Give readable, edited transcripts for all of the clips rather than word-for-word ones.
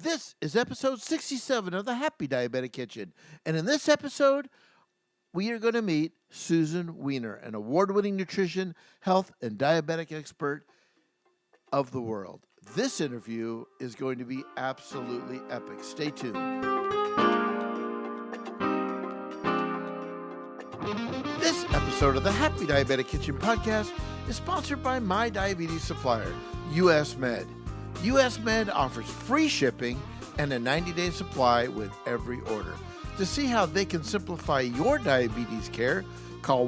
This is episode 67 of the Happy Diabetic Kitchen. And in this episode, we are going to meet Susan Weiner, an award-winning nutrition, health, and diabetic expert of the world. This interview is going to be absolutely epic. Stay tuned. This episode of the Happy Diabetic Kitchen podcast is sponsored by my diabetes supplier, US Med. US Med offers free shipping and a 90-day supply with every order. To see how they can simplify your diabetes care, call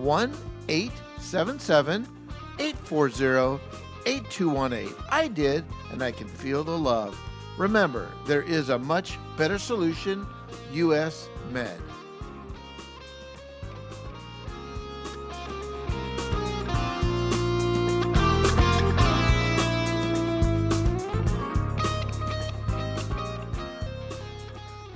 1-877-840-8218. I did, and I can feel the love. Remember, there is a much better solution, US Med.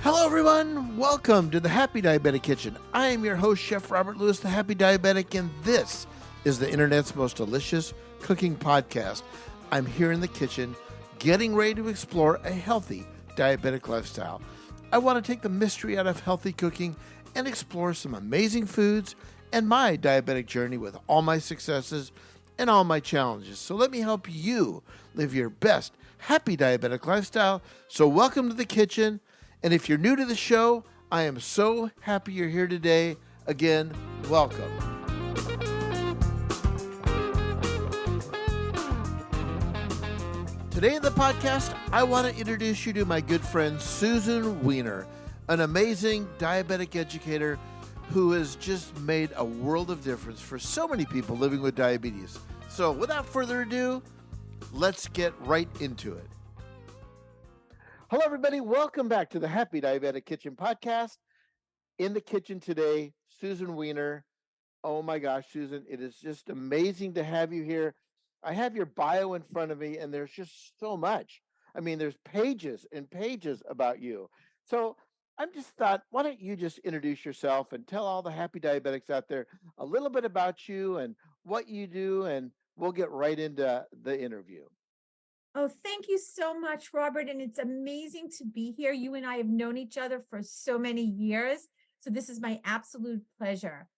Hello everyone, welcome to the Happy Diabetic Kitchen. I am your host, Chef Robert Lewis, the Happy Diabetic, and this is the internet's most delicious cooking podcast. I'm here in the kitchen, getting ready to explore a healthy diabetic lifestyle. I want to take the mystery out of healthy cooking and explore some amazing foods and my diabetic journey with all my successes and all my challenges. So let me help you live your best happy diabetic lifestyle. So welcome to the kitchen. And if you're new to the show, I am so happy you're here today. Again, welcome. Today in the podcast, I want to introduce you to my good friend, Susan Weiner, an amazing diabetic educator who has just made a world of difference for so many people living with diabetes. So without further ado, let's get right into it. Hello, everybody. Welcome back to the Happy Diabetic Kitchen podcast. In the kitchen today, Susan Weiner. Oh my gosh, Susan, it is just amazing to have you here. I have your bio in front of me, and there's just so much. I mean, there's pages and pages about you. So I just thought, why don't you just introduce yourself and tell all the happy diabetics out there a little bit about you and what you do, and we'll get right into the interview. Oh, thank you so much, Robert. And it's amazing to be here. You and I have known each other for so many years. So this is my absolute pleasure.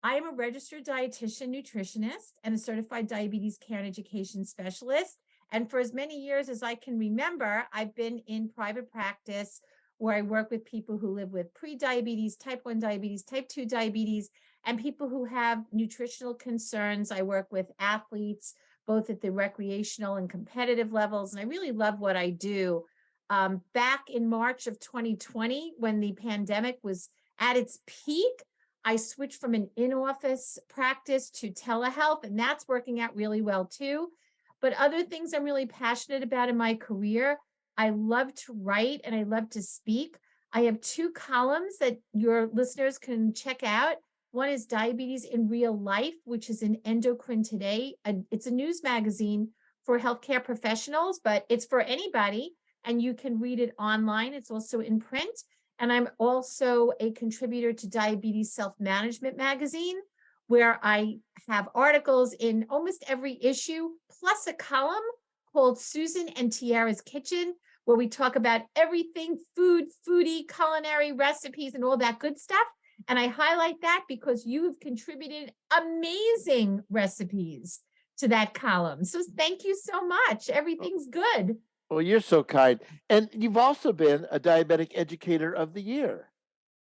I am a registered dietitian, nutritionist, and a certified diabetes care and education specialist. And for as many years as I can remember, I've been in private practice where I work with people who live with pre-diabetes, type 1 diabetes, type 2 diabetes, and people who have nutritional concerns. I work with athletes, both at the recreational and competitive levels. And I really love what I do. Back in March of 2020, when the pandemic was at its peak, I switched from an in-office practice to telehealth, and that's working out really well too. But other things I'm really passionate about in my career, I love to write and I love to speak. I have 2 columns that your listeners can check out. One is Diabetes in Real Life, which is in Endocrine Today. It's a news magazine for healthcare professionals, but it's for anybody, and you can read it online. It's also in print. And I'm also a contributor to Diabetes Self-Management magazine, where I have articles in almost every issue, plus a column called Susan and Tiara's Kitchen, where we talk about everything food, foodie, culinary recipes, and all that good stuff. And I highlight that because you've contributed amazing recipes to that column. So thank you so much. Everything's good. Well, you're so kind. And you've also been a diabetic educator of the year.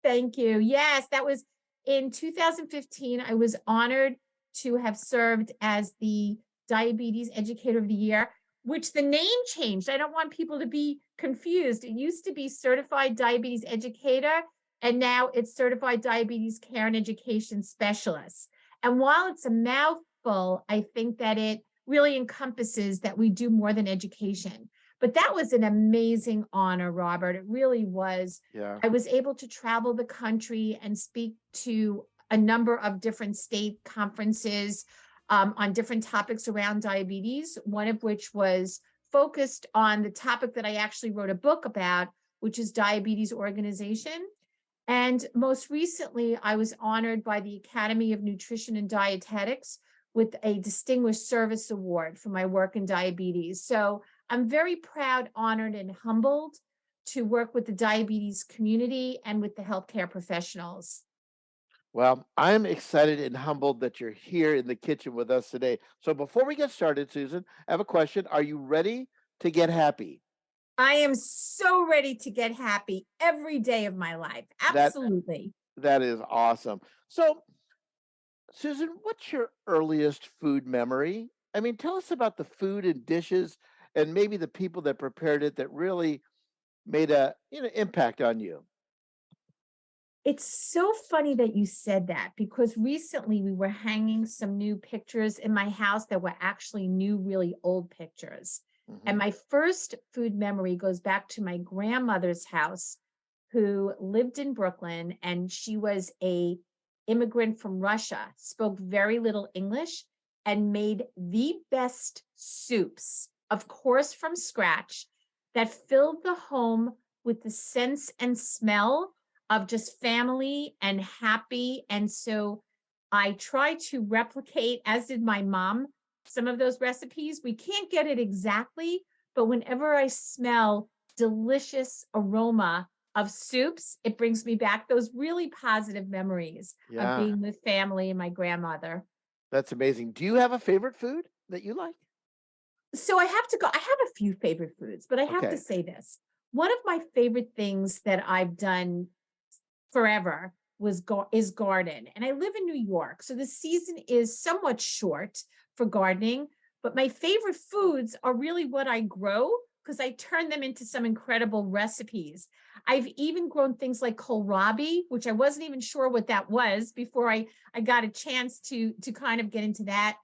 Thank you. Yes, that was in 2015. I was honored to have served as the Diabetes Educator of the Year, which the name changed. I don't want people to be confused. It used to be Certified Diabetes Educator, and now it's Certified Diabetes Care and Education Specialist. And while it's a mouthful, I think that it really encompasses that we do more than education. But that was an amazing honor, Robert. It really was. Yeah. I was able to travel the country and speak to a number of different state conferences on different topics around diabetes, one of which was focused on the topic that I actually wrote a book about, which is diabetes organization. And most recently, I was honored by the Academy of Nutrition and Dietetics with a Distinguished Service Award for my work in diabetes. So I'm very proud, honored, and humbled to work with the diabetes community and with the healthcare professionals. Well, I'm excited and humbled that you're here in the kitchen with us today. So before we get started, Susan, I have a question. Are you ready to get happy? I am so ready to get happy every day of my life. That Absolutely. that is awesome. So, Susan, what's your earliest food memory? I mean, tell us about the food and dishes and maybe the people that prepared it that really made a, impact on you. It's so funny that you said that because recently we were hanging some new pictures in my house that were actually new, really old pictures. And Mhm. my first food memory goes back to my grandmother's house, who lived in Brooklyn, and she was a immigrant from Russia, spoke very little English, and made the best soups, of course, from scratch, that filled the home with the sense and smell of just family and happy. And so I try to replicate, as did my mom, some of those recipes. We can't get it exactly, but whenever I smell delicious aroma of soups, it brings me back those really positive memories of Yeah, being with family and my grandmother. that's amazing. Do you have a favorite food that you like? So I have a few favorite foods, but I have to Okay. say this. One of my favorite things that I've done forever is garden. And I live in New York, so the season is somewhat short for gardening, but my favorite foods are really what I grow because I turn them into some incredible recipes. I've even grown things like kohlrabi, which I wasn't even sure what that was before I got a chance to kind of get into that,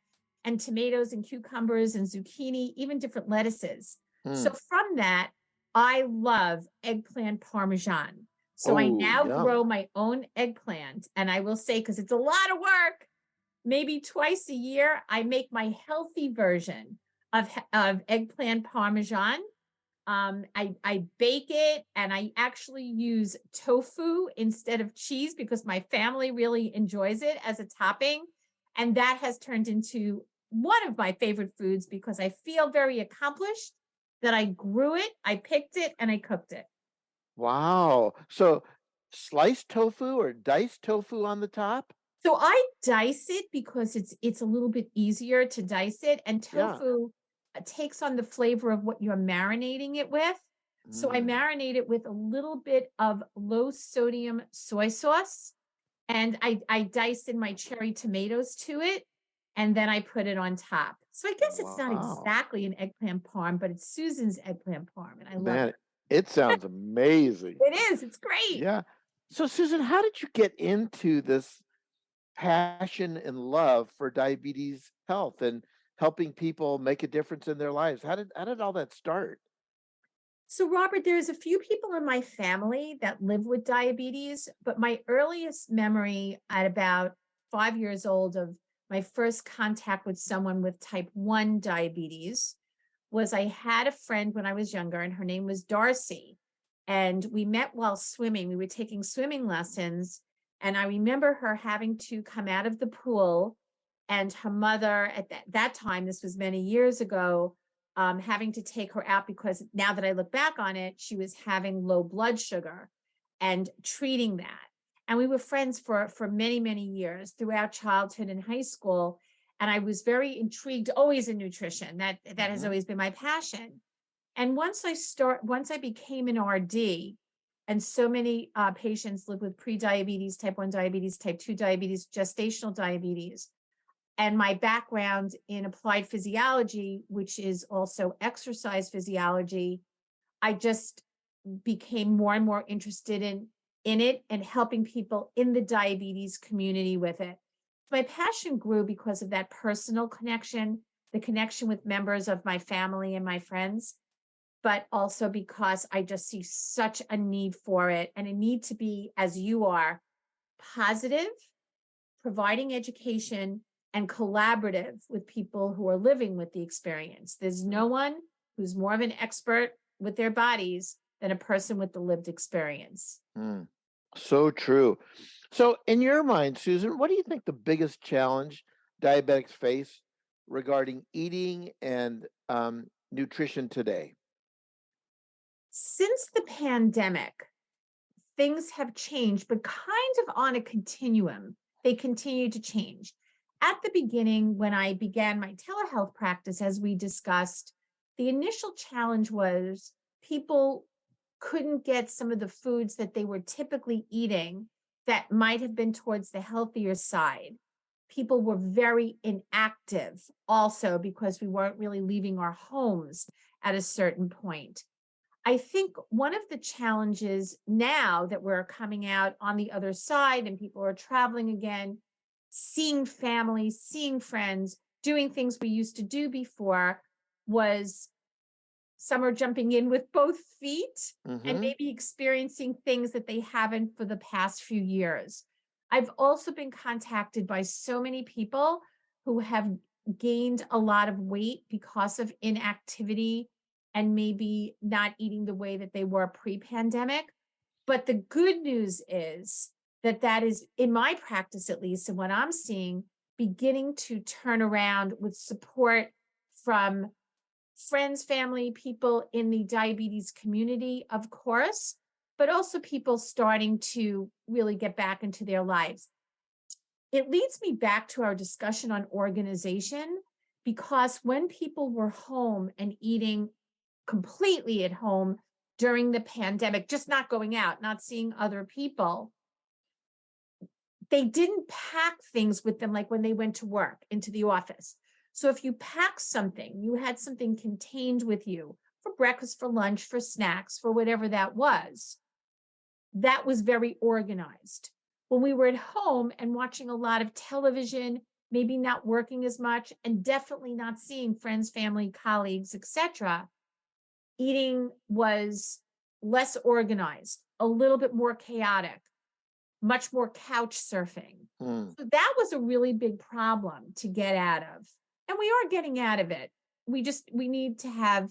and tomatoes and cucumbers and zucchini, even different lettuces. So Mm. from that, I love eggplant parmesan. So I Oh, now yum. grow my own eggplant. And I will say, because it's a lot of work, maybe twice a year, I make my healthy version of eggplant parmesan. I bake it, and I actually use tofu instead of cheese because my family really enjoys it as a topping. And that has turned into one of my favorite foods because I feel very accomplished that I grew it, I picked it, and I cooked it. Wow. So sliced tofu or diced tofu on the top? So I dice it because it's a little bit easier to dice it, and Yeah. tofu takes on the flavor of what you're marinating it with. So I Mm. marinate it with a little bit of low sodium soy sauce, and I dice in my cherry tomatoes to it, and then I put it on top. So I guess it's not Wow. exactly an eggplant parm, but it's Susan's eggplant parm, and I love Man, it sounds amazing. it. It is. It's great. Yeah. So Susan, how did you get into this passion and love for diabetes health and helping people make a difference in their lives? How did all that start? So, Robert, there's a few people in my family that live with diabetes, but my earliest memory at about 5 years old of my first contact with someone with type 1 diabetes was I had a friend when I was younger, and her name was Darcy. And we met while swimming. We were taking swimming lessons. And I remember her having to come out of the pool, and her mother at that time, this was many years ago, having to take her out because now that I look back on it, she was having low blood sugar and treating that. And we were friends for many, many years throughout childhood and high school. And I was very intrigued, always in nutrition. That has Mhm. always been my passion. And once I became an RD, and so many patients live with pre-diabetes, type 1 diabetes, type 2 diabetes, gestational diabetes, and my background in applied physiology, which is also exercise physiology, I just became more and more interested in it and helping people in the diabetes community with it. My passion grew because of that personal connection, the connection with members of my family and my friends, but also because I just see such a need for it and a need to be, as you are, positive, providing education, and collaborative with people who are living with the experience. There's no one who's more of an expert with their bodies than a person with the lived experience. Mm. So true. So, in your mind, Susan, what do you think the biggest challenge diabetics face regarding eating and nutrition today? Since the pandemic, things have changed, but kind of on a continuum. They continue to change. At the beginning, when I began my telehealth practice, as we discussed, the initial challenge was people couldn't get some of the foods that they were typically eating that might have been towards the healthier side. People were very inactive also because we weren't really leaving our homes at a certain point. I think one of the challenges now that we're coming out on the other side and people are traveling again, seeing family, seeing friends, doing things we used to do before, was some are jumping in with both feet and maybe experiencing things that they haven't for the past few years. I've also been contacted by so many people who have gained a lot of weight because of inactivity and maybe not eating the way that they were pre-pandemic. But the good news is that that is, in my practice at least, and what I'm seeing, beginning to turn around with support from friends, family, people in the diabetes community, of course, but also people starting to really get back into their lives. It leads me back to our discussion on organization, because when people were home and eating completely at home during the pandemic, just not going out, not seeing other people, they didn't pack things with them like when they went to work into the office. So if you pack something, you had something contained with you for breakfast, for lunch, for snacks, for whatever that was very organized. When we were at home and watching a lot of television, maybe not working as much, and definitely not seeing friends, family, colleagues, etc., eating was less organized, a little bit more chaotic, much more couch surfing. So that was a really big problem to get out of. And we are getting out of it. We need to have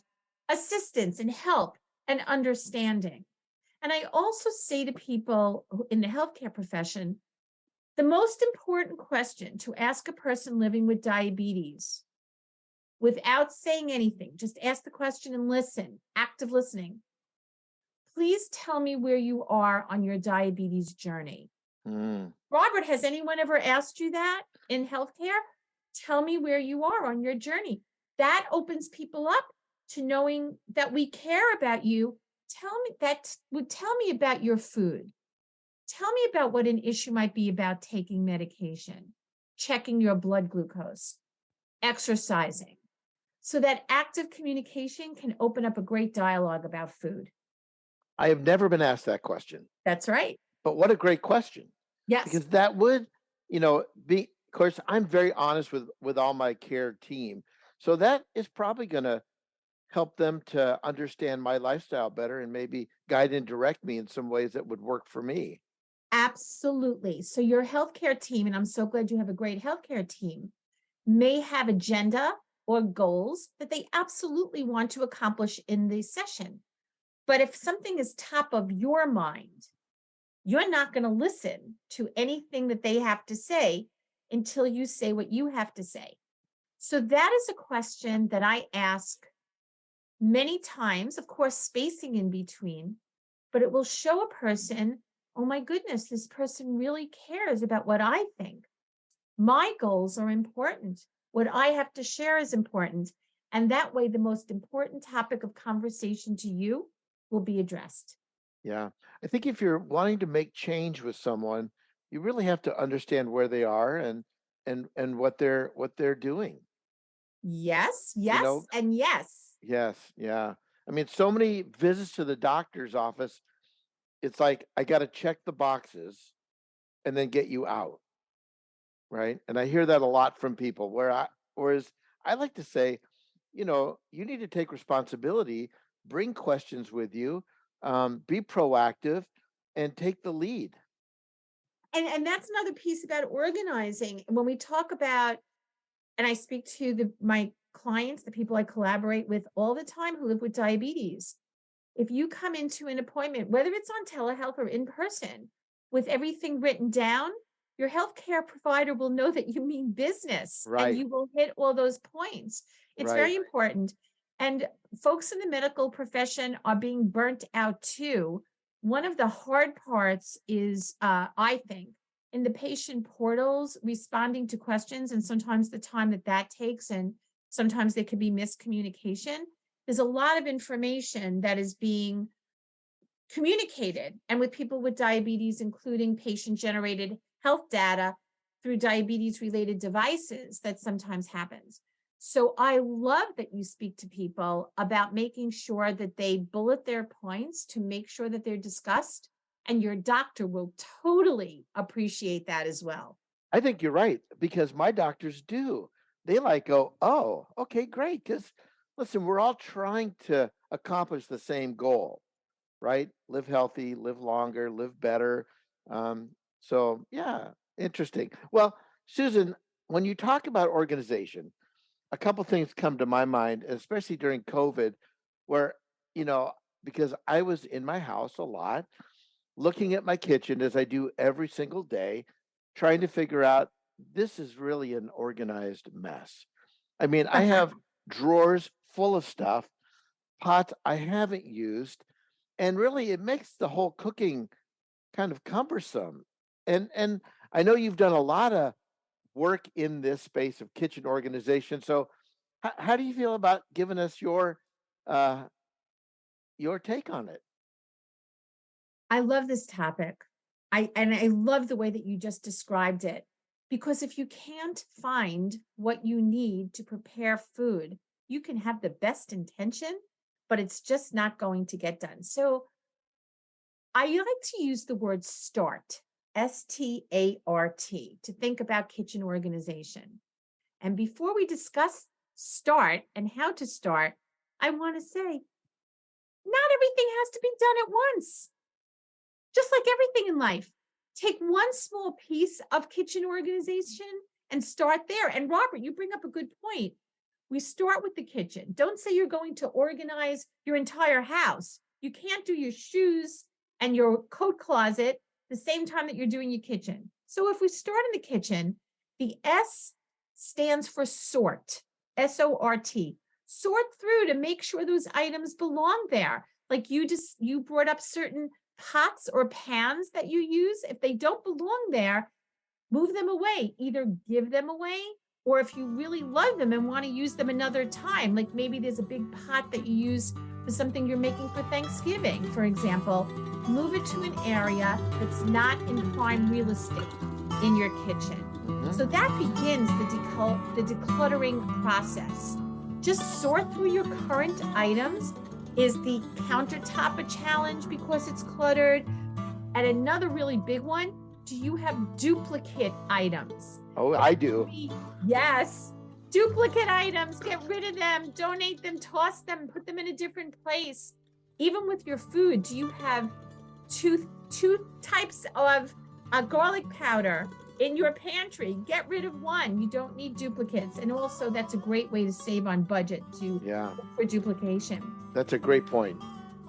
assistance and help and understanding. And I also say to people in the healthcare profession, the most important question to ask a person living with diabetes, without saying anything, just ask the question and listen, active listening. Please tell me where you are on your diabetes journey. Robert, has anyone ever asked you that in healthcare? Tell me where you are on your journey. That opens people up to knowing that we care about you. Tell me about your food. Tell me about what an issue might be about taking medication, checking your blood glucose, exercising, so that active communication can open up a great dialogue about food. I have never been asked that question. That's right. But what a great question. Yes. Because that would, be, of course, I'm very honest with all my care team. So that is probably going to help them to understand my lifestyle better and maybe guide and direct me in some ways that would work for me. Absolutely. So your healthcare team, and I'm so glad you have a great healthcare team, may have agenda or goals that they absolutely want to accomplish in the session. But if something is top of your mind, you're not going to listen to anything that they have to say until you say what you have to say. So that is a question that I ask many times, of course, spacing in between, but it will show a person, oh my goodness, this person really cares about what I think. My goals are important. What I have to share is important. And that way, the most important topic of conversation to you will be addressed. Yeah. I think if you're wanting to make change with someone, you really have to understand where they are and what they're doing. Yes, know? and yes. Yes, yeah. I mean, so many visits to the doctor's office, it's like I got to check the boxes and then get you out. Right? And I hear that a lot from people whereas I like to say, you need to take responsibility, bring questions with you, be proactive and take the lead. And that's another piece about organizing. When we talk about, and I speak to my clients, the people I collaborate with all the time who live with diabetes. If you come into an appointment, whether it's on telehealth or in person, with everything written down, your healthcare provider will know that you mean business, Right. and you will hit all those points. It's Right. very important. And folks in the medical profession are being burnt out too. One of the hard parts is, I think, in the patient portals, responding to questions, and sometimes the time that takes, and sometimes there could be miscommunication. There's a lot of information that is being communicated, and with people with diabetes, including patient-generated health data through diabetes-related devices, that sometimes happens. So I love that you speak to people about making sure that they bullet their points to make sure that they're discussed, and your doctor will totally appreciate that as well. I think you're right, because my doctors do. They like go, oh, okay, great. Because listen, we're all trying to accomplish the same goal, right? Live healthy, live longer, live better. So yeah, interesting. Well, Susan, when you talk about organization, a couple things come to my mind, especially during COVID, where, you know, because I was in my house a lot, looking at my kitchen as I do every single day, trying to figure out this is really an organized mess. I mean, I have drawers full of stuff, pots I haven't used, and really it makes the whole cooking kind of cumbersome. And I know you've done a lot of work in this space of kitchen organization. So how do you feel about giving us uh, your take on it? I love this topic. I love the way that you just described it, because if you can't find what you need to prepare food, you can have the best intention, but it's just not going to get done. So I like to use the word START, START, to think about kitchen organization. And before we discuss START and how to start, I want to say, not everything has to be done at once. Just like everything in life, take one small piece of kitchen organization and start there. And Robert, you bring up a good point. We start with the kitchen. Don't say you're going to organize your entire house. You can't do your shoes and your coat closet the same time that you're doing your kitchen. So if we start in the kitchen, the S stands for sort, SORT. Sort through to make sure those items belong there. Like you brought up certain pots or pans that you use. If they don't belong there, move them away. Either give them away, or if you really love them and want to use them another time, like maybe there's a big pot that you use for something you're making for Thanksgiving, for example, move it to an area that's not in prime real estate in your kitchen. So that begins the decluttering process. Just sort through your current items. Is the countertop a challenge because it's cluttered? And another really big one, do you have duplicate items? Oh, I do. Yes. Duplicate items, get rid of them, donate them, toss them, put them in a different place. Even with your food, do you have two types of garlic powder in your pantry? Get rid of one. You don't need duplicates. And also, that's a great way to save on budget for duplication. That's a great point.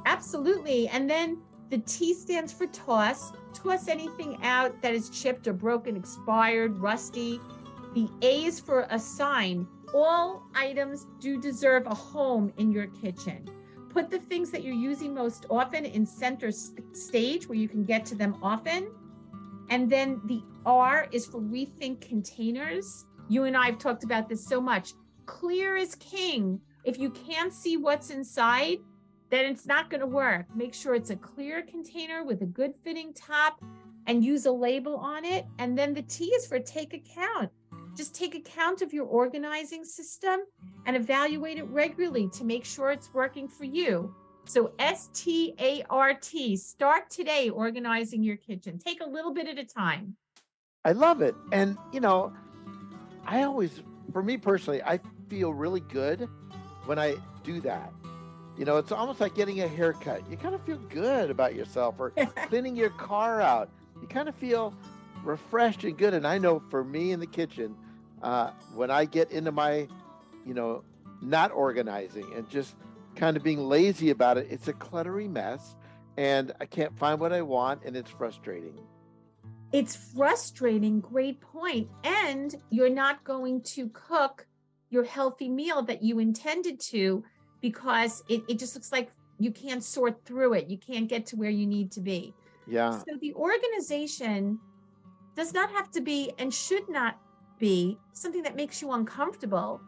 Absolutely. And then the T stands for toss. Toss anything out that is chipped or broken, expired, rusty. The A is for assign. All items do deserve a home in your kitchen. Put the things that you're using most often in center stage where you can get to them often. And then the R is for rethink containers. You and I have talked about this so much. Clear is king. If you can't see what's inside, then it's not going to work. Make sure it's a clear container with a good fitting top and use a label on it. And then the T is for take account. Just take account of your organizing system and evaluate it regularly to make sure it's working for you. So START, start today organizing your kitchen. Take a little bit at a time. I love it. And, for me personally, I feel really good when I do that. It's almost like getting a haircut. You kind of feel good about yourself, or cleaning your car out. You kind of feel refreshed and good. And I know for me in the kitchen, when I get into my, not organizing and just kind of being lazy about it, it's a cluttery mess and I can't find what I want, and it's frustrating. It's frustrating. Great point. And you're not going to cook your healthy meal that you intended to. because it just looks like you can't sort through it. You can't get to where you need to be. Yeah. So the organization does not have to be and should not be something that makes you uncomfortable.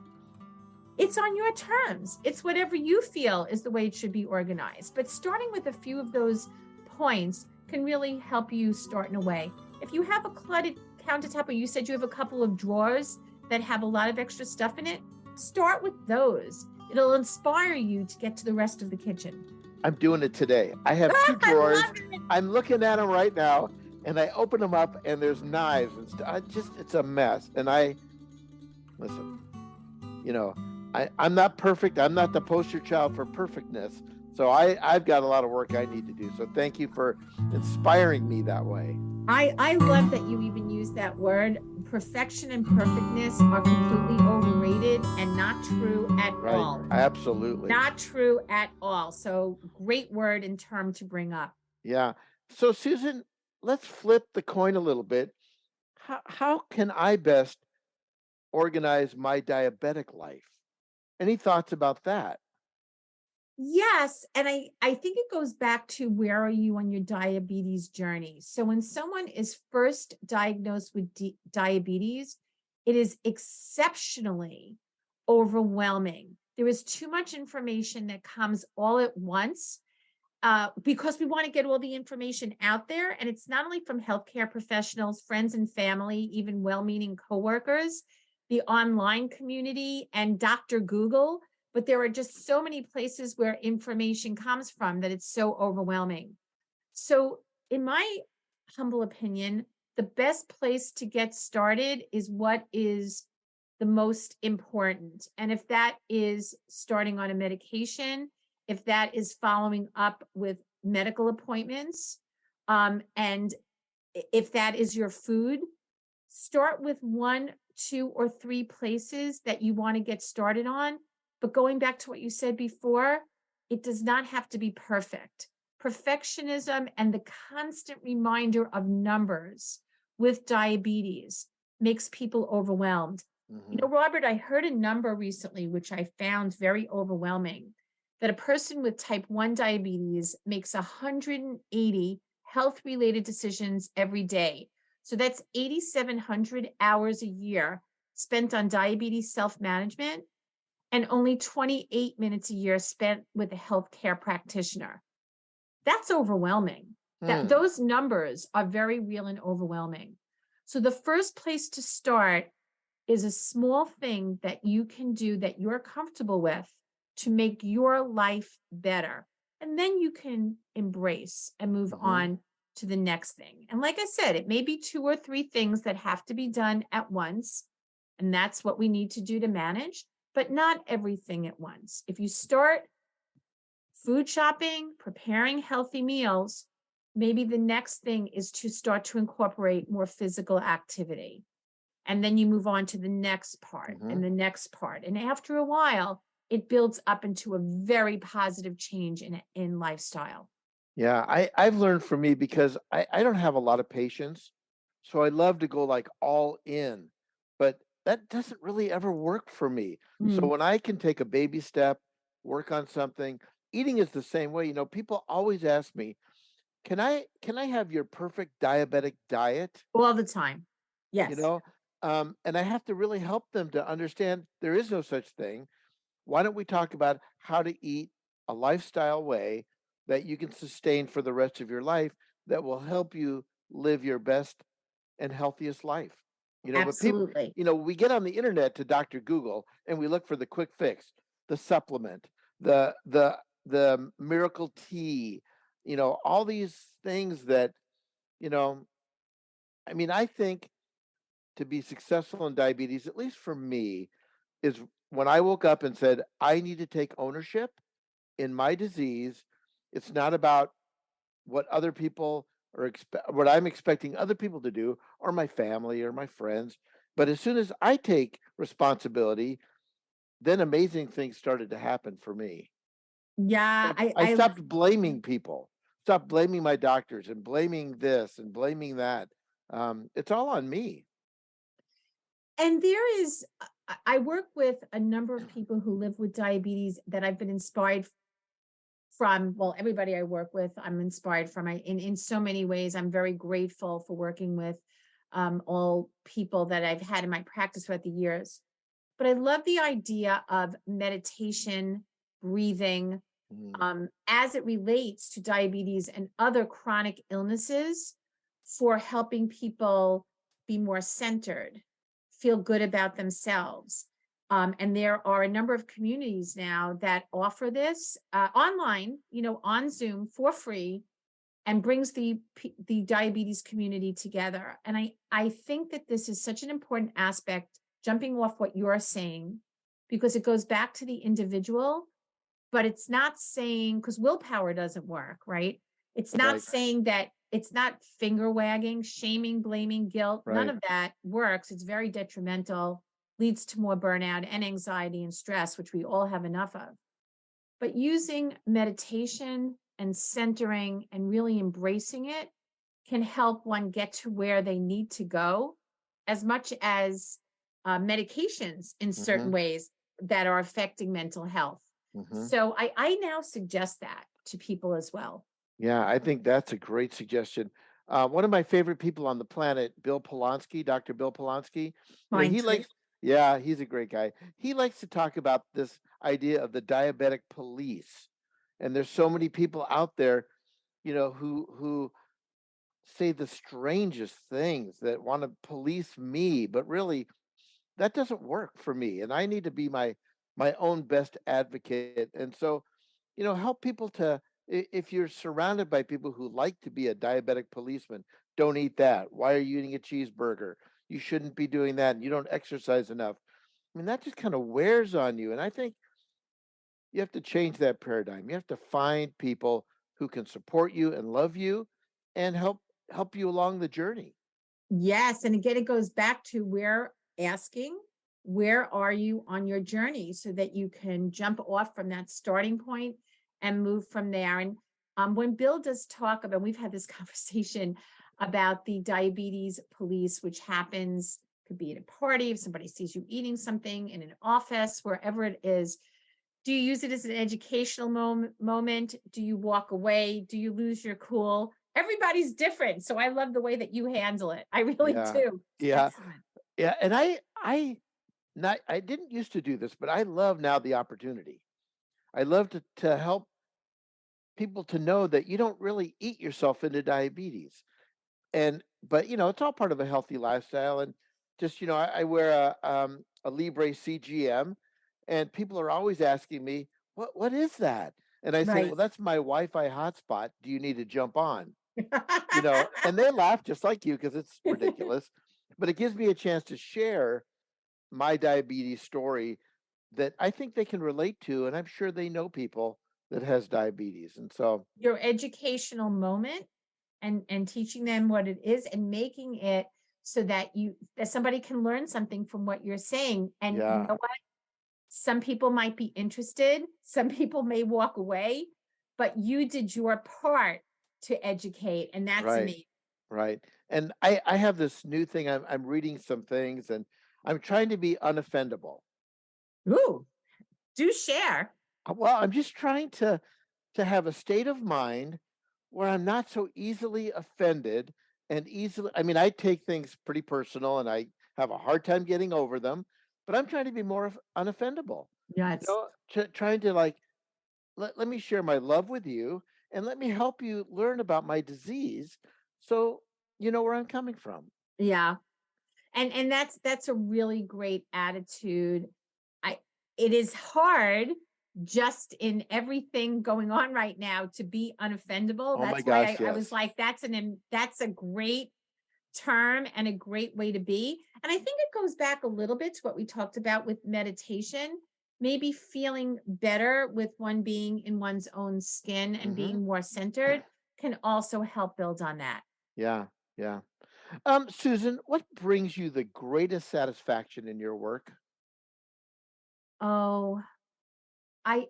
It's on your terms. It's whatever you feel is the way it should be organized. But starting with a few of those points can really help you start in a way. If you have a cluttered countertop, or you said you have a couple of drawers that have a lot of extra stuff in it, start with those. It'll inspire you to get to the rest of the kitchen. I'm doing it today. I have 2 drawers. I'm looking at them right now, and I open them up, and there's knives and stuff. It's a mess. And listen, I'm not perfect. I'm not the poster child for perfectness. So I've got a lot of work I need to do. So thank you for inspiring me that way. I love that you even use that word. Perfection and perfectness are completely overrated and not true at all. Absolutely. Not true at all. So great word and term to bring up. Yeah. So Susan, let's flip the coin a little bit. How can I best organize my diabetic life? Any thoughts about that? Yes. And I think it goes back to, where are you on your diabetes journey? So when someone is first diagnosed with diabetes, it is exceptionally overwhelming. There is too much information that comes all at once, because we want to get all the information out there. And it's not only from healthcare professionals, friends and family, even well-meaning coworkers, the online community, and Dr. Google. But there are just so many places where information comes from that it's so overwhelming. So in my humble opinion, the best place to get started is what is the most important. And if that is starting on a medication, if that is following up with medical appointments, and if that is your food, start with 1, 2, or 3 places that you want to get started on. But going back to what you said before, it does not have to be perfect. Perfectionism and the constant reminder of numbers with diabetes makes people overwhelmed. Mm-hmm. Robert, I heard a number recently, which I found very overwhelming, that a person with type 1 diabetes makes 180 health-related decisions every day. So that's 8,700 hours a year spent on diabetes self-management, and only 28 minutes a year spent with a healthcare practitioner. That's overwhelming. Those numbers are very real and overwhelming. So the first place to start is a small thing that you can do that you're comfortable with to make your life better. And then you can embrace and move on to the next thing. And like I said, it may be 2 or 3 things that have to be done at once. And that's what we need to do to manage, but not everything at once. If you start food shopping, preparing healthy meals, maybe the next thing is to start to incorporate more physical activity. And then you move on to the next part and the next part. And after a while, it builds up into a very positive change in lifestyle. Yeah, I've learned from me, because I don't have a lot of patience. So I love to go like all in, but that doesn't really ever work for me. So when I can take a baby step, work on something, eating is the same way. People always ask me, can I have your perfect diabetic diet? All the time. Yes. And I have to really help them to understand there is no such thing. Why don't we talk about how to eat a lifestyle way that you can sustain for the rest of your life, that will help you live your best and healthiest life? Absolutely. But people, we get on the internet to Dr. Google and we look for the quick fix, the supplement, the miracle tea, all these things that, I think to be successful in diabetes, at least for me, is when I woke up and said, I need to take ownership in my disease. It's not about what other people are what I'm expecting other people to do, or my family or my friends. But as soon as I take responsibility, then amazing things started to happen for me. Yeah. I stopped blaming people, stopped blaming my doctors and blaming this and blaming that. It's all on me. And there is I work with a number of people who live with diabetes that I've been inspired from. Well, everybody I work with, I'm inspired from. In so many ways, I'm very grateful for working with all people that I've had in my practice throughout the years. But I love the idea of meditation, breathing, Mm. as it relates to diabetes and other chronic illnesses for helping people be more centered, feel good about themselves. And there are a number of communities now that offer this online, on Zoom for free, and brings the diabetes community together. And I think that this is such an important aspect, jumping off what you're saying, because it goes back to the individual, but it's not saying, because willpower doesn't work, right? It's not Right, saying that, it's not finger wagging, shaming, blaming, guilt. None right. of that works. It's very detrimental, leads to more burnout and anxiety and stress, which we all have enough of. But using meditation and centering and really embracing it can help one get to where they need to go, as much as medications in certain Hmm. ways that are affecting mental health. Hmm. So I now suggest that to people as well. Yeah, I think that's a great suggestion. One of my favorite people on the planet, Bill Polanski, Dr. Bill Polanski, Mine he too. likes, yeah, he's a great guy. He likes to talk about this idea of the diabetic police. And there's so many people out there, who say the strangest things that want to police me, but really that doesn't work for me. And I need to be my own best advocate. And so, help people to, if you're surrounded by people who like to be a diabetic policeman, don't eat that. Why are you eating a cheeseburger? You shouldn't be doing that. And you don't exercise enough. I mean, that just kind of wears on you. And I think you have to change that paradigm. You have to find people who can support you and love you and help you along the journey. Yes. And again, it goes back to where asking, where are you on your journey, so that you can jump off from that starting point and move from there. And when Bill does talk about, we've had this conversation about the diabetes police, which happens, could be at a party, if somebody sees you eating something in an office, wherever it is. Do you use it as an educational moment? Do you walk away? Do you lose your cool? Everybody's different. So I love the way that you handle it. I really Yeah. do. It's Yeah. excellent. Yeah. And I didn't used to do this, but I love now the opportunity. I love to help people to know that you don't really eat yourself into diabetes. But it's all part of a healthy lifestyle. And just, I wear a Libre CGM, and people are always asking me, what is that? And I say, well, Right. that's my Wi-Fi hotspot. Do you need to jump on? And they laugh just like you because it's ridiculous. But it gives me a chance to share my diabetes story that I think they can relate to, and I'm sure they know people that has diabetes. And so, Your educational moment, and teaching them what it is, and making it so that somebody can learn something from what you're saying. And you yeah, know what? Some people might be interested, some people may walk away, but you did your part to educate, and that's right, amazing. right. And I have this new thing. I'm reading some things, and I'm trying to be unoffendable. Ooh, do share. Well, I'm just trying to have a state of mind where I'm not so easily offended and easily. I mean, I take things pretty personal, and I have a hard time getting over them. But I'm trying to be more unoffendable. Yes. Trying to like let me share my love with you, and let me help you learn about my disease, so you know where I'm coming from. Yeah. And that's a really great attitude. I It is hard, just in everything going on right now, to be unoffendable. Oh my That's why gosh, I was yes. like, that's a great term and a great way to be. And I think it goes back a little bit to what we talked about with meditation, maybe feeling better with one being in one's own skin and Hmm. being more centered can also help build on that. Yeah, yeah. Susan, what brings you the greatest satisfaction in your work? Oh, I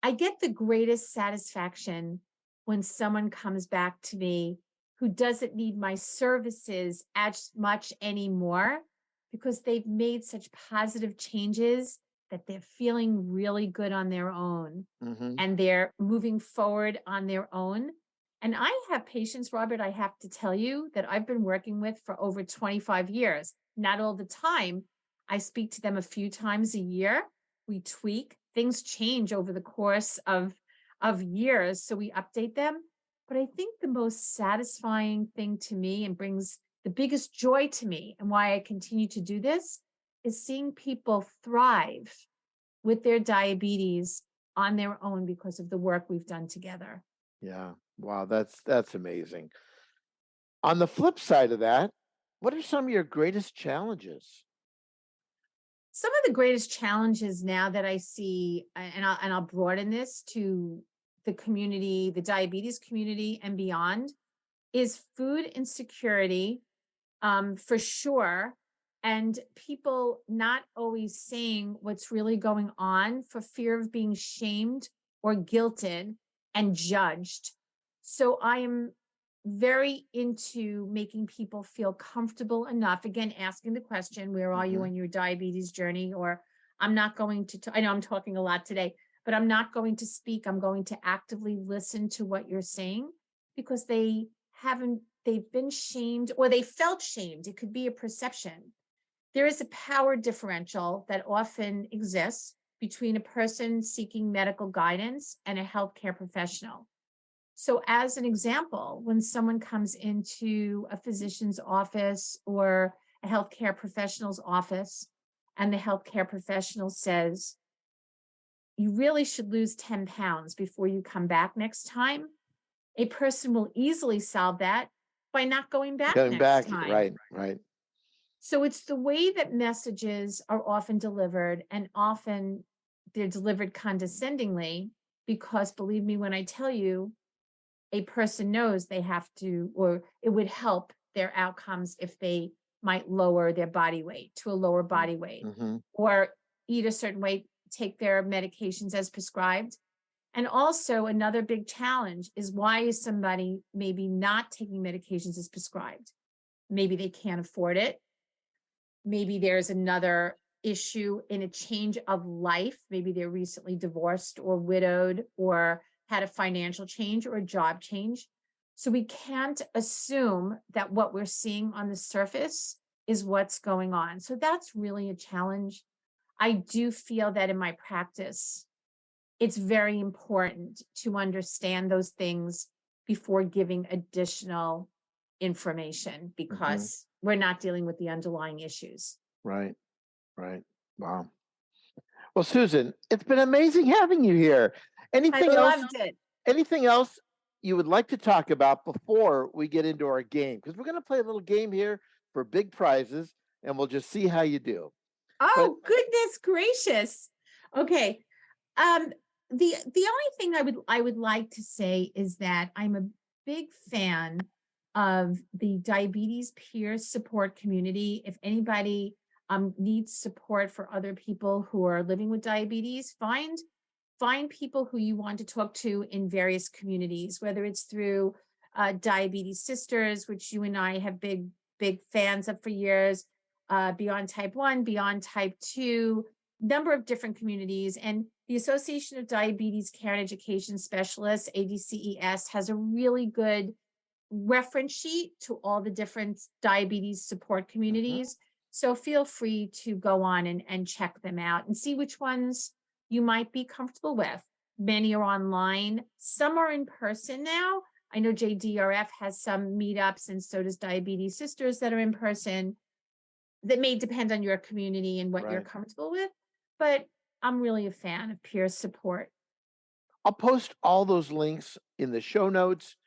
I get the greatest satisfaction when someone comes back to me who doesn't need my services as much anymore, because they've made such positive changes that they're feeling really good on their own Mm-hmm. and they're moving forward on their own. And I have patients, Robert, I have to tell you, that I've been working with for over 25 years. Not all the time. I speak to them a few times a year. We tweak. Things change over the course of years, so we update them. But I think the most satisfying thing to me and brings the biggest joy to me, and why I continue to do this, is seeing people thrive with their diabetes on their own because of the work we've done together. Yeah. Wow, that's amazing. On the flip side of that, what are some of your greatest challenges? Some of the greatest challenges now that I see, and I'll broaden this to the community, the diabetes community and beyond, is food insecurity, for sure. And people not always saying what's really going on for fear of being shamed or guilted and judged. So I am very into making people feel comfortable enough. Again, asking the question, where are you Mm-hmm. on your diabetes journey? Or I'm not going to, I know I'm talking a lot today, but I'm not going to speak. I'm going to actively listen to what you're saying, because they've been shamed or they felt shamed. It could be a perception. There is a power differential that often exists between a person seeking medical guidance and a healthcare professional. So, as an example, when someone comes into a physician's office or a healthcare professional's office, and the healthcare professional says, you really should lose 10 pounds before you come back next time, a person will easily solve that by not going back Going next back, time. right, right. So it's the way that messages are often delivered, and often they're delivered condescendingly, because believe me when I tell you, a person knows they have to, or it would help their outcomes if they might lower their body weight to a lower body weight, Mm-hmm. or eat a certain way, take their medications as prescribed. And also another big challenge is, why is somebody maybe not taking medications as prescribed? Maybe they can't afford it. Maybe there's another issue in a change of life. Maybe they're recently divorced or widowed, or had a financial change or a job change. So we can't assume that what we're seeing on the surface is what's going on. So that's really a challenge. I do feel that in my practice, it's very important to understand those things before giving additional information, because we're not dealing with the underlying issues. Right, right. Wow. Well, Susan, it's been amazing having you here. I Anything else? loved it. Anything else you would like to talk about before we get into our game? Because we're going to play a little game here for big prizes, and we'll just see how you do. Oh, goodness gracious. Okay. The only thing I would like to say is that I'm a big fan of the diabetes peer support community. If anybody needs support for other people who are living with diabetes, find people who you want to talk to in various communities, whether it's through Diabetes Sisters, which you and I have big fans of for years, Beyond Type 1, Beyond Type 2, number of different communities. And the Association of Diabetes Care and Education Specialists, ADCES, has a really good reference sheet to all the different diabetes support communities. So feel free to go on and check them out and see which ones you might be comfortable with. Many are online, some are in person now. I know JDRF has some meetups, and so does Diabetes Sisters that are in person. That may depend on your community and what you're Right. comfortable with, but I'm really a fan of peer support. I'll post all those links in the show notes.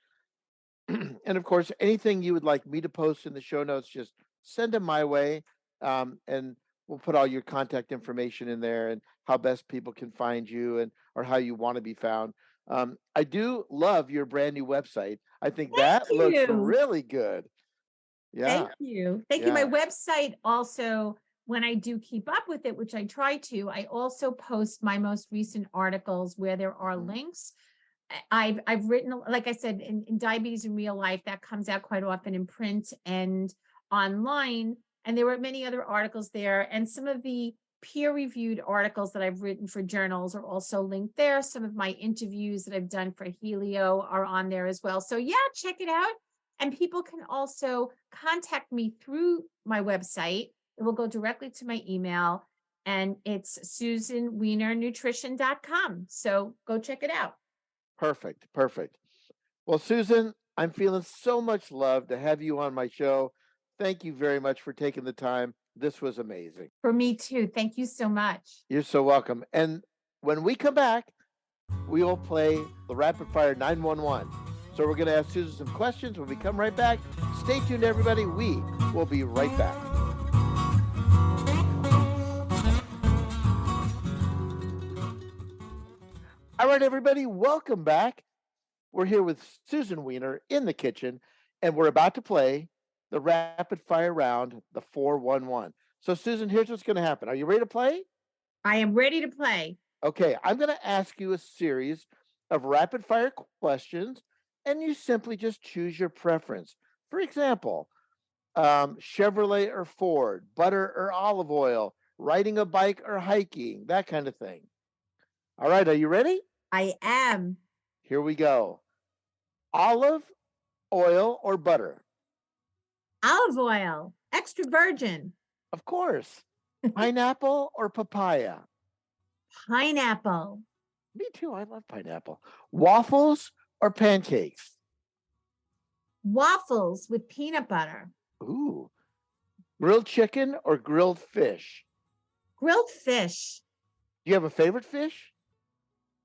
And of course, anything you would like me to post in the show notes, just send them my way. And we'll put all your contact information in there, and how best people can find you, and or how you want to be found. I do love your brand new website. I think that looks you. really good. Yeah. Thank you. Thank you. My Yeah. website also, when I do keep up with it, which I try to, I also post my most recent articles where there are links. I've written, like I said, in Diabetes in Real Life, that comes out quite often in print and online. And there were many other articles there. And some of the peer-reviewed articles that I've written for journals are also linked there. Some of my interviews that I've done for Helio are on there as well. So yeah, check it out. And people can also contact me through my website. It will go directly to my email, and it's SusanWeinerNutrition.com. So go check it out. Perfect. Perfect. Well, Susan, I'm feeling so much love to have you on my show. Thank you very much for taking the time. This was amazing. For me too. Thank you so much. You're so welcome. And when we come back, we will play the Rapid Fire 911. So we're going to ask Susan some questions when we come right back. Stay tuned, everybody. We will be right back. All right, everybody, welcome back. We're here with Susan Weiner in the kitchen, and we're about to play the rapid fire round, the 411. So, Susan, here's what's going to happen. Are you ready to play? I am ready to play. Okay, I'm going to ask you a series of rapid fire questions, and you simply just choose your preference. For example, Chevrolet or Ford, butter or olive oil, riding a bike or hiking, that kind of thing. All right, are you ready? I am. Here we go. Olive oil or butter? Olive oil, extra virgin. Of course. Pineapple or papaya? Pineapple. Me too. I love pineapple. Waffles or pancakes? Waffles with peanut butter. Ooh. Grilled chicken or grilled fish? Grilled fish. Do you have a favorite fish?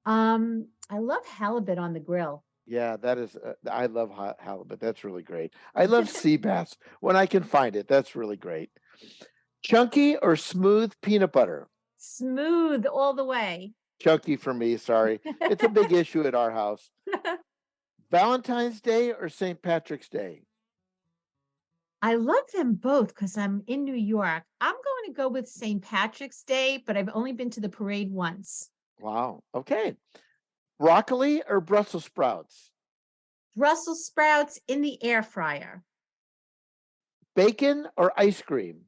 I love halibut on the grill. Yeah, that is, I love halibut. That's really great. I love sea bass when I can find it. That's really great. Chunky or smooth peanut butter? Smooth all the way. Chunky for me, sorry. It's a big issue at our house. Valentine's Day or St. Patrick's Day? I love them both because I'm in New York. I'm going to go with St. Patrick's Day, but I've only been to the parade once. Wow. Okay. Broccoli or Brussels sprouts? Brussels sprouts in the air fryer. Bacon or ice cream?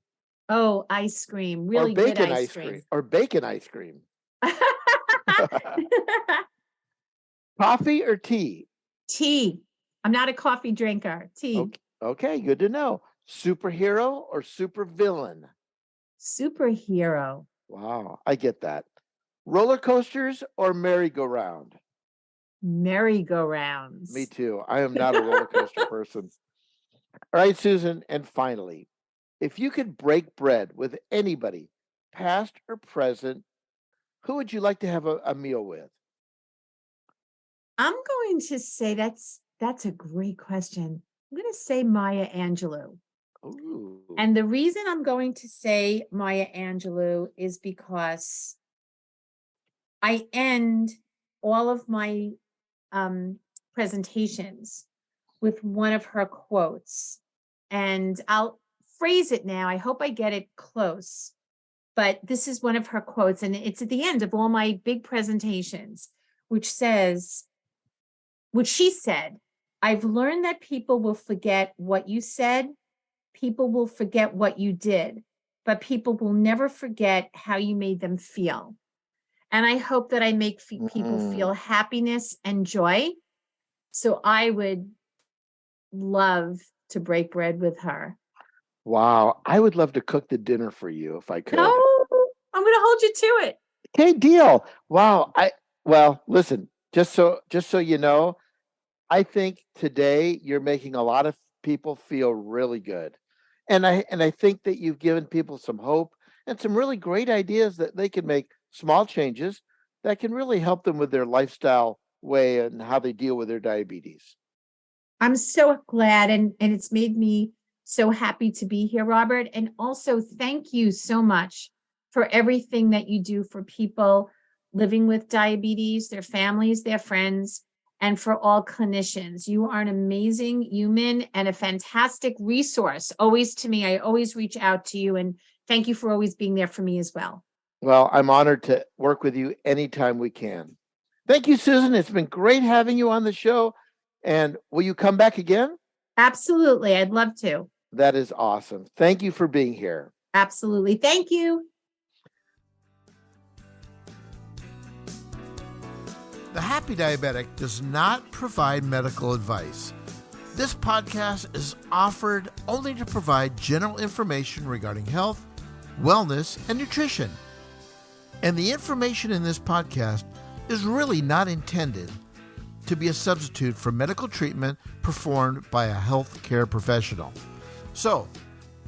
Oh, ice cream. Really or bacon good ice cream. Or bacon ice cream. Coffee or tea? Tea. I'm not a coffee drinker. Tea. Okay, good to know. Superhero or supervillain? Superhero. Wow, I get that. Roller coasters or merry-go-round? Merry-go-rounds. Me too. I am not a roller coaster person. All right, Susan, and finally, if you could break bread with anybody, past or present, who would you like to have a meal with? I'm going to say that's a great question. I'm going to say Maya Angelou. Ooh. And the reason I'm going to say Maya Angelou is because I end all of my presentations with one of her quotes. And I'll phrase it now. I hope I get it close. But this is one of her quotes, and it's at the end of all my big presentations, which she said, "I've learned that people will forget what you said, people will forget what you did, but people will never forget how you made them feel." And I hope that I make people feel happiness and joy. So I would love to break bread with her. Wow, I would love to cook the dinner for you if I could. No, I'm going to hold you to it. Okay, deal. Wow. Well, listen, just so you know, I think today you're making a lot of people feel really good. And I think that you've given people some hope and some really great ideas that they can make small changes that can really help them with their lifestyle way and how they deal with their diabetes. I'm so glad, and it's made me so happy to be here, Robert. And also thank you so much for everything that you do for people living with diabetes, their families, their friends, and for all clinicians. You are an amazing human and a fantastic resource always to me. I always reach out to you, and thank you for always being there for me as well. Well, I'm honored to work with you anytime we can. Thank you, Susan. It's been great having you on the show. And will you come back again? Absolutely. I'd love to. That is awesome. Thank you for being here. Absolutely. Thank you. The Happy Diabetic does not provide medical advice. This podcast is offered only to provide general information regarding health, wellness, and nutrition. And the information in this podcast is really not intended to be a substitute for medical treatment performed by a healthcare professional. So,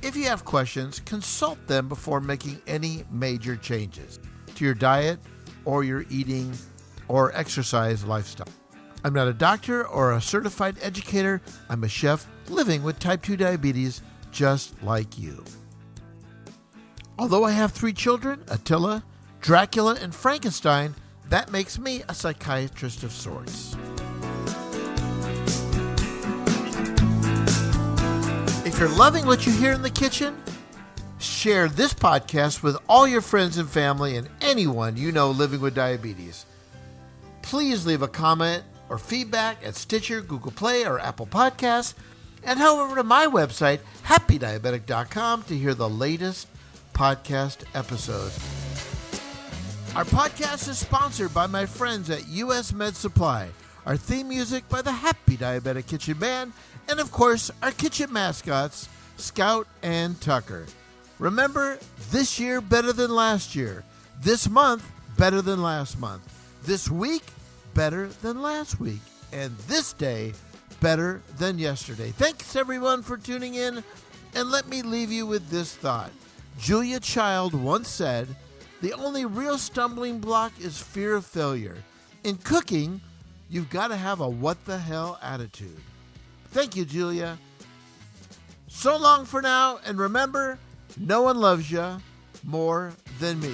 if you have questions, consult them before making any major changes to your diet or your eating or exercise lifestyle. I'm not a doctor or a certified educator. I'm a chef living with type 2 diabetes just like you. Although I have 3 children, Attila, Dracula, and Frankenstein, that makes me a psychiatrist of sorts. If you're loving what you hear in the kitchen, share this podcast with all your friends and family and anyone you know living with diabetes. Please leave a comment or feedback at Stitcher, Google Play, or Apple Podcasts, and head over to my website, happydiabetic.com, to hear the latest podcast episodes. Our podcast is sponsored by my friends at US Med Supply. Our theme music by the Happy Diabetic Kitchen Band, and of course, our kitchen mascots, Scout and Tucker. Remember, this year better than last year. This month better than last month. This week better than last week. And this day better than yesterday. Thanks everyone for tuning in. And let me leave you with this thought. Julia Child once said, "The only real stumbling block is fear of failure. In cooking, you've got to have a what the hell attitude." Thank you, Julia. So long for now, and remember, no one loves you more than me.